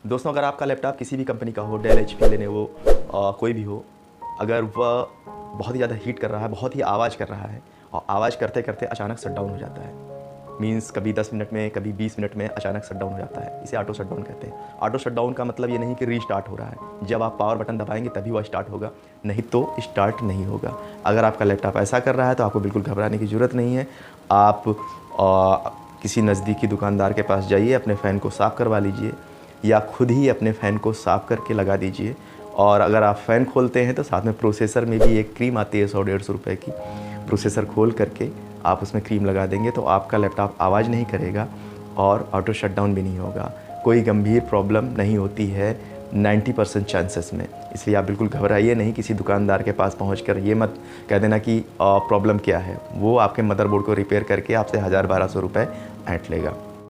दोस्तों, अगर आपका लैपटॉप किसी भी कंपनी का हो, डेल, HP, लेनोवो, कोई भी हो, अगर वह बहुत ही ज़्यादा हीट कर रहा है, बहुत ही आवाज़ कर रहा है और आवाज़ करते करते अचानक शट डाउन हो जाता है, मीन्स कभी 10 मिनट में, कभी 20 मिनट में अचानक शट डाउन हो जाता है, इसे ऑटो शट डाउन कहते हैं। ऑटो शट डाउन का मतलब ये नहीं कि रीस्टार्ट हो रहा है, जब आप पावर बटन दबाएंगे तभी वह स्टार्ट होगा, नहीं तो स्टार्ट नहीं होगा। अगर आपका लैपटॉप ऐसा कर रहा है तो आपको बिल्कुल घबराने की ज़रूरत नहीं है। आप किसी नज़दीकी दुकानदार के पास जाइए, अपने फ़ैन को साफ़ करवा लीजिए या खुद ही अपने फ़ैन को साफ़ करके लगा दीजिए। और अगर आप फ़ैन खोलते हैं तो साथ में प्रोसेसर में भी एक क्रीम आती है 100-150 रुपए की, प्रोसेसर खोल करके आप उसमें क्रीम लगा देंगे तो आपका लैपटॉप आवाज़ नहीं करेगा और ऑटो शट डाउन भी नहीं होगा। कोई गंभीर प्रॉब्लम नहीं होती है 90% चांसेस में। इसलिए आप बिल्कुल घबराइए नहीं, किसी दुकानदार के पास पहुंचकर ये मत कह देना कि प्रॉब्लम क्या है। वो आपके मदरबोर्ड को रिपेयर करके आपसे 1000-1200 रुपये ऐंठ लेगा।